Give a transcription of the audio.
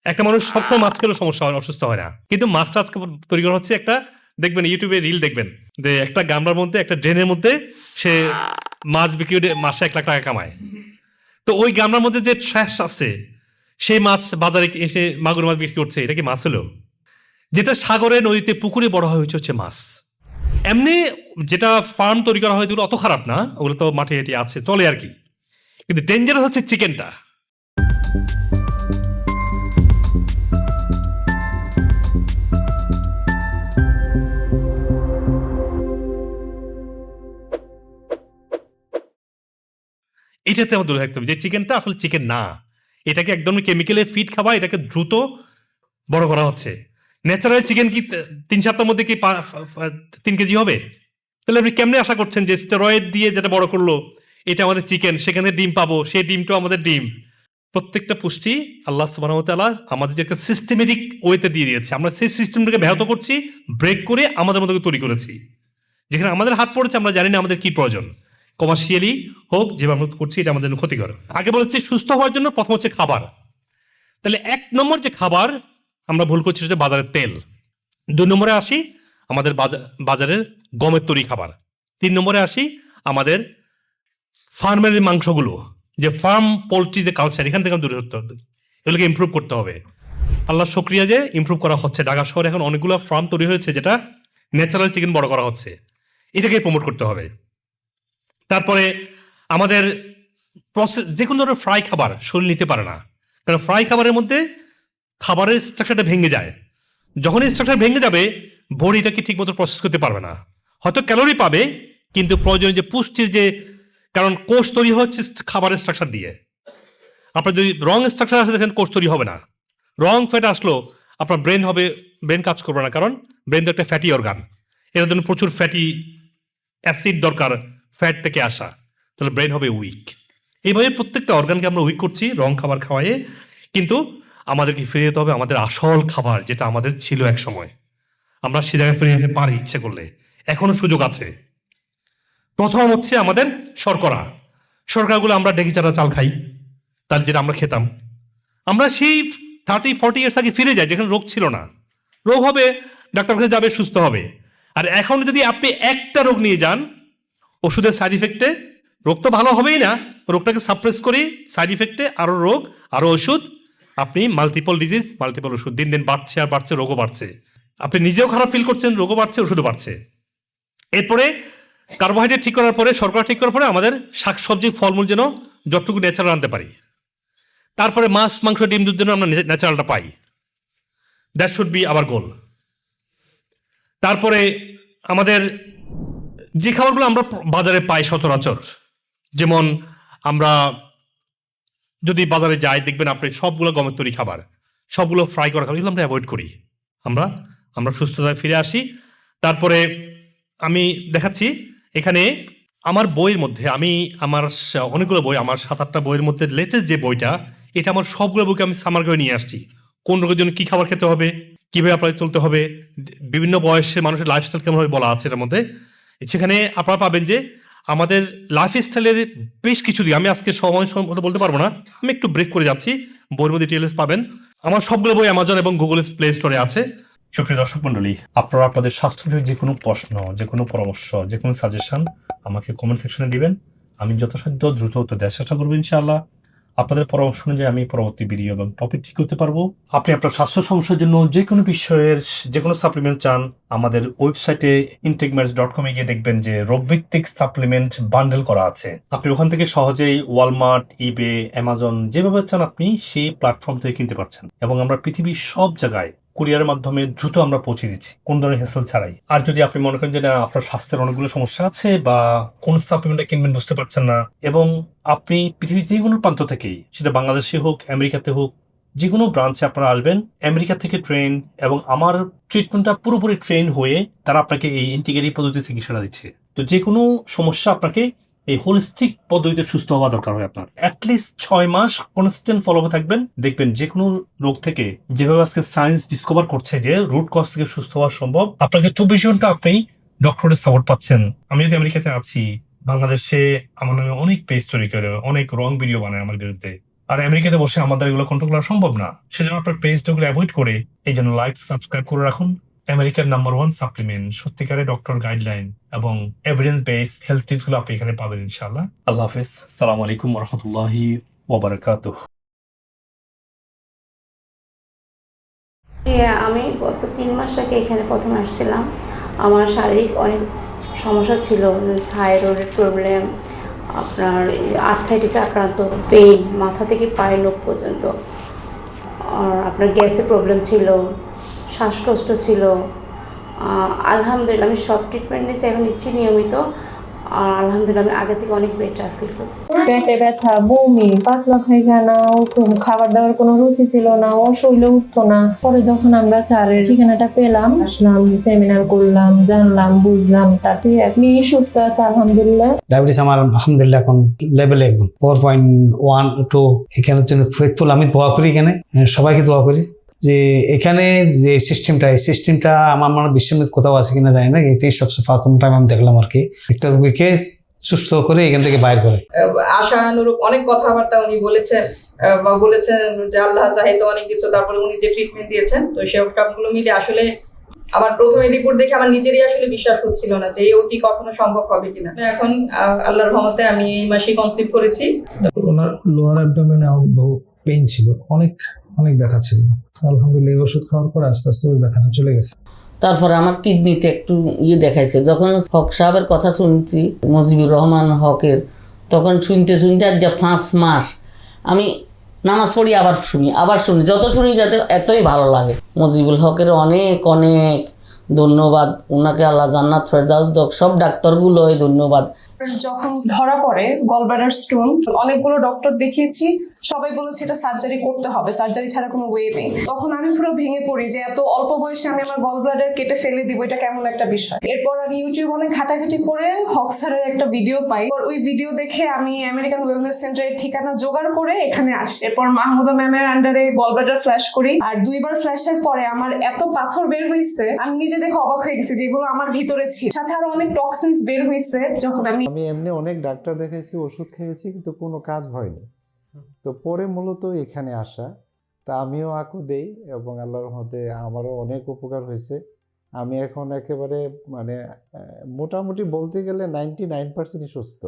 একটা মানুষ সবসময় মাছ খেলেও সমস্যা হয়, অসুস্থ হয় না, কিন্তু মাছটা আজকে তৈরি করা হচ্ছে একটা, দেখবেন ইউটিউবে রিল দেখবেন যে একটা গামলার মধ্যে একটা ড্রেনের মধ্যে সে মাছ বিক্রি করে মাসে 1 লাখ টাকা কামায়। তো ওই গামলার মধ্যে যে ট্র্যাশ আছে সেই মাছ বাজারে এসে মাগুর মাছ বিক্রি করছে, এটা কি মাছ হলো? যেটা সাগরে নদীতে পুকুরে বড় হয়েছে হচ্ছে মাছ। এমনি যেটা ফার্ম তৈরি করা হয় ওগুলো অত খারাপ না, ওগুলো তো মাঠে হেঁটে আছে, চলে আর কি। কিন্তু ডেঞ্জারাস হচ্ছে চিকেনটা। এটাতে আমার দূরে থাকতে হবে, যে চিকেনটা আসলে চিকেন না, এটাকে একদম কেমিক্যালে ফিড খাওয়া, এটাকে দ্রুত বড় করা হচ্ছে। ন্যাচারাল চিকেন কি 3 সপ্তাহের মধ্যে কি 3 কেজি হবে? তাহলে আপনি কেমনে আশা করছেন যে স্টেরয়েড দিয়ে যেটা বড় করলো এটা আমাদের চিকেন, সেখানে ডিম পাবো, সেই ডিমটাও আমাদের ডিম? প্রত্যেকটা পুষ্টি আল্লাহ সুবহানাহু ওয়া তাআলা আমাদের যে একটা সিস্টেমেটিক ওয়েতে দিয়ে দিয়েছে, আমরা সেই সিস্টেমটাকে ব্যাহত করছি, ব্রেক করে আমাদের মতো তৈরি করেছি। যেখানে আমাদের হাত পড়েছে আমরা জানি না আমাদের কি প্রয়োজন, কমার্শিয়ালি হোক যেভাবে আমরা করছি এটা আমাদের জন্য ক্ষতিকর। আগে বলেছি সুস্থ হওয়ার জন্য প্রথম হচ্ছে খাবার। তাহলে 1 নম্বর যে খাবার আমরা ভুল করছি সেটা বাজারের তেল। 2 নম্বরে আসি আমাদের বাজারের গমের তৈরি খাবার। 3 নম্বরে আসি আমাদের ফার্মের যে মাংসগুলো, যে ফার্ম পোলট্রি যে কালচার, এখান থেকে দূরে হতে হবে, এগুলোকে ইমপ্রুভ করতে হবে। আল্লাহ শুকরিয়া যে ইমপ্রুভ করা হচ্ছে, ঢাকা শহরে এখন অনেকগুলো ফার্ম তৈরি হয়েছে যেটা ন্যাচারাল চিকেন বড় করা হচ্ছে, এটাকে প্রমোট করতে হবে। তারপরে আমাদের প্রসেস যে কোনো ধরনের ফ্রাই খাবার শরীর নিতে পারে না, কারণ ফ্রাই খাবারের মধ্যে খাবারের স্ট্রাকচারটা ভেঙে যায়। যখন এই স্ট্রাকচার ভেঙে যাবে বডি এটাকে ঠিক মতো প্রসেস করতে পারবে না, হয়তো ক্যালোরি পাবে কিন্তু প্রয়োজনীয় যে পুষ্টির যে, কারণ কোষ তৈরি হচ্ছে খাবারের স্ট্রাকচার দিয়ে। আপনার যদি রং স্ট্রাকচার আসে দেখেন কোষ তৈরি হবে না। রং ফ্যাট আসলো আপনার ব্রেন কাজ করবে না, কারণ ব্রেন তো একটা ফ্যাটি অর্গান, এর জন্য প্রচুর ফ্যাটি অ্যাসিড দরকার ফ্যাট থেকে আসা, তাহলে ব্রেন হবে উইক। এইভাবে প্রত্যেকটা অর্গানকে আমরা উইক করছি রং খাবার খাওয়ায়ে। কিন্তু আমাদেরকে ফিরে যেতে হবে আমাদের আসল খাবার, যেটা আমাদের ছিল এক সময়। আমরা সে জায়গায় ফিরে যেতে পারি ইচ্ছে করলে, এখনো সুযোগ আছে। প্রথম হচ্ছে আমাদের শর্করা। শর্করাগুলো আমরা ডেকিচারা চাল খাই, তার যেটা আমরা খেতাম। আমরা সেই 30-40 ইয়ার্স আগে ফিরে যাই যেখানে রোগ ছিল না। রোগ হবে, ডাক্তার কাছে যাবে, সুস্থ হবে। আর এখন যদি আপনি একটা রোগ নিয়ে যান, ওষুধের সাইড ইফেক্টে রোগ তো ভালো হবেই না, রোগটাকে সাপ্রেস করি, সাইড ইফেক্টে আরো রোগ, আরো ওষুধ, আপনি মাল্টিপল ডিজিজ, মাল্টিপল ওষুধ, দিন দিন বাড়ছে আর বাড়ছে, রোগও বাড়ছে। আপনি নিজেও খারাপ ফিল করছেন, রোগও বাড়ছে, ওষুধও বাড়ছে। এরপরে কার্বোহাইড্রেট ঠিক করার পরে, শর্করা ঠিক করার পরে আমাদের শাকসবজি ফলমূল যেন যতটুকু ন্যাচারাল আনতে পারি। তারপরে মাছ মাংস ডিম দুধ যেন আমরা ন্যাচারালটা পাই, that should be our goal. তারপরে আমাদের যে খাবারগুলো আমরা বাজারে পাই সচরাচর, যেমন আমরা যদি বাজারে যাই দেখবেন আপনি সবগুলো গমের তৈরি খাবার, সবগুলো ফ্রাই করা খাবার, এগুলো আমরা অ্যাভয়েড করি। আমরা সুস্থতায় ফিরে আসি। তারপরে আমি দেখাচ্ছি এখানে আমার বইয়ের মধ্যে, আমার অনেকগুলো বই, আমার 7-8টা বইয়ের মধ্যে লেটেস্ট যে বইটা, এটা আমার সবগুলো বইকে আমি সামার করে নিয়ে আসছি। কোন রোগের জন্য কি খাবার খেতে হবে, কিভাবে আপনাদের চলতে হবে, বিভিন্ন বয়সের মানুষের লাইফস্টাইল কেমন হবে বলা আছে এর মধ্যে। সেখানে আপনারা পাবেন যে আমাদের লাইফস্টাইলের বেশ কিছু দিক, আমি আজকে সময় মতো বলতে পারবো না, আমি একটু ব্রেক করে যাচ্ছি। বইয়ের মধ্যে ডিটেলস পাবেন। আমার সবগুলো বই অ্যামাজন এবং গুগল প্লে স্টোরে আছে। সুপ্রিয় দর্শক মন্ডলী, আপনারা আপনাদের স্বাস্থ্য যে কোনো প্রশ্ন, যে কোনো পরামর্শ, যে কোনো সাজেশন আমাকে কমেন্ট সেকশনে দিবেন। আমি যথাসাধ্য দ্রুত উত্তর দেওয়ার চেষ্টা করবো ইনশাআল্লাহ। আপনাদের পরামর্শ অনুযায়ী আমি পরবর্তী ভিডিও এবং টপিক ঠিক করতে পারবো। আপনি আপনার স্বাস্থ্য সমস্যার জন্য যে কোনো বিষয়ের যে কোনো সাপ্লিমেন্ট চান, আমাদের ওয়েবসাইটে intakematch.com গিয়ে দেখবেন যে রোগভিত্তিক সাপ্লিমেন্ট বান্ডেল করা আছে। আপনি ওখান থেকে সহজেই ওয়ালমার্ট, ইবে, অ্যামাজন, যেভাবে চান আপনি সেই প্ল্যাটফর্ম থেকে কিনতে পারছেন। এবং আমরা পৃথিবীর সব জায়গায় কুরিয়ারের মাধ্যমে দ্রুত আমরা পৌঁছে দিচ্ছি, কোন ধরনের হেসেল ছাড়াই। আর যদি আপনি মনে করেন যে না, আপনার স্বাস্থ্যের অনেকগুলো সমস্যা আছে বা কোন সাপ্লিমেন্টটা কিনবেন বুঝতে পারছেন না, এবং আপনি পৃথিবীর যে কোনো প্রান্ত থেকেই, সেটা বাংলাদেশে হোক, আমেরিকাতে হোক, যে কোনো ব্রাঞ্চে আপনারা আসবেন, আমেরিকা থেকে ট্রেন, এবং আমার ট্রিটমেন্টটা পুরোপুরি ট্রেন হয়ে তারা আপনাকে এই ইন্টিগ্রেটিভ পদ্ধতিতে চিকিৎসা দিচ্ছে। তো যে কোনো সমস্যা আপনাকে এই হোলিস্টিক পদ্ধতিতে সুস্থ হওয়া দরকার হয় আপনার। অ্যাটলিস্ট 6 মাস কনস্ট্যান্ট ফলোতে থাকবেন, দেখবেন যে কোনো রোগ থেকে, যেভাবে আজকে সায়েন্স ডিসকভার করছে যে রুট কজ থেকে সুস্থ হওয়া সম্ভব, আপনাকে 24 ঘন্টা আপনি ডক্টরের সাপোর্ট পাচ্ছেন। আমি যদি আমেরিকাতে আছি, বাংলাদেশে আমার নামে অনেক পেজ তৈরি করে, অনেক রং ভিডিও বানায় আমার বিরুদ্ধে, আর আমেরিকাতে বসে আমাদের এগুলো কন্ট্রোল করা সম্ভব না। সেজন্য আপনার পেজগুলো অ্যাভয়েড করে এই জন্য লাইক সাবস্ক্রাইব করে রাখুন। আমেরিকার নাম্বার 1 সাপ্লিমেন্ট, সত্যিকারের ডক্টর গাইডলাইন এবং এভিডেন্স বেস হেলথ টিপস গুলো আপনি এখানে পাবেন ইনশাআল্লাহ। আল্লাহ হাফেজ। আসসালামু আলাইকুম ওয়া রাহমাতুল্লাহি ওয়া বারাকাতুহু। আমি গত 3 মাস আগে এখানে প্রথম আসছিলাম। আমার শারীরিক অনেক সমস্যা ছিল, থাইরয়েডের প্রবলেম, আপনার আর্থ্রাইটিসে আক্রান্ত, পেইন মাথা থেকে পায়ের নখ পর্যন্ত, আর আপনার গ্যাসের প্রবলেম ছিল, শ্বাসকষ্ট ছিল। আলহামদুলিল্লাহ আমি সব ট্রিটমেন্ট নিয়েছি, এখন নিচ্ছি নিয়মিত। আর আলহামদুলিল্লাহ আমি আগে থেকে অনেক বেটার ফিল করতেছি। পেটে ব্যথা, বমি, পাতলা পায়খানা, খাবার দাবার কোনো রুচি ছিল না, ও শরীরে উঠতো না। পরে যখন আমরা চারের ঠিকানাটা পেলাম, আসলাম, সেমিনার করলাম, জানলাম, বুঝলাম, তাতে আপনি সুস্থ আছে আলহামদুলিল্লাহ। ডায়াবেটিস আমার আলহামদুলিল্লাহ এখন লেভেলে একদম 4.1 এখানের জন্য ফেথফুল। আমি দোয়া করি এখানে, সবাইকে দোয়া করি যে এখানে যে সিস্টেমটা, এই সিস্টেমটা আমার মনে বিশ্বমিত কোথাও আছে কিনা জানি না, এটাই সবচেয়ে প্রথম টাইম আমি দেখলাম আর কি। একটা রোগীকে সুস্থ করে এখান থেকে বাইর করে। আশানুরূপ অনেক কথাবার্তা উনি বলেছেন, বা বলেছেন যে আল্লাহ চাহিত অনেক কিছু, তারপরে উনি যে ট্রিটমেন্ট দিয়েছেন, তো সবগুলো মিলে আসলে আমার প্রথমে রিপোর্ট দেখে আমার নিজেরই আসলে বিশ্বাস হচ্ছিল না যে ও কি কখনো সম্ভব হবে কিনা। এখন আল্লাহর রহমতে আমি এই মাসে কনসিভ করেছি। ওনার লোয়ার অ্যাবডোমেনে বহু পেইন ছিল, অনেক অনেক ব্যথা ছিল। আলহামদুলিল্লাহ এই ওষুধ খাওয়ার পর আস্তে আস্তে ওই ব্যথাটা চলে গেছে। তারপরে আমার কিডনিতে একটু দেখাইছে। যখন হক সাহেবের কথা শুনছি, মুজিবুর রহমান হকের, তখন শুনতে শুনতে আজ 5 মাস আমি নামাজ পড়ি, আবার শুনি, যত শুনি যাতে এতই ভালো লাগে। মুজিবুল হকের অনেক অনেক ধন্যবাদ, ওনাকে আল্লাহ জান্নাত ফেরদাউস দাও, সব ডাক্তারগুলোই ধন্যবাদ। যখন ধরা পড়ে গলব্লাডার স্টোন, অনেকগুলো ডক্টর দেখিয়েছি, সবাই বলেছে এটা সার্জারি করতে হবে, সার্জারি ছাড়া কোনো ওয়ে নেই। তখন আমি পুরো ভেঙে পড়ি যে এত অল্প বয়সে আমি আমার গলব্লাডার কেটে ফেলে দিব, এটা কেমন একটা বিষয়। এরপর আমি ইউটিউব অনেক ঘাটাঘাটি করে হক স্যারের একটা ভিডিও পাই। ওই ভিডিও দেখে আমি আমেরিকান ওয়েলনেস সেন্টারের ঠিকানা জোগাড় করে এখানে আসি। এরপর মাহমুদা ম্যামের আন্ডারে গলব্লাডার ফ্ল্যাশ করি, আর 2বার ফ্ল্যাশের পরে আমার এত পাথর বের হয়েছে, আমি নিজে দেখে অবাক হয়ে গেছি যেগুলো আমার ভিতরে ছিল। সাথে আরো অনেক টক্সিনস বের হয়েছে। যখন আমি এমনি অনেক ডাক্তার দেখাইছি, ওষুধ খেয়েছি, কিন্তু কোনো কাজ হয়নি। তো পরে মূলত এখানে আসা, তা আমিও আকু দেই এবং আল্লাহর মধ্যে আমারও অনেক উপকার হয়েছে। আমি এখন একেবারে মোটামুটি বলতে গেলে 99% সুস্থ।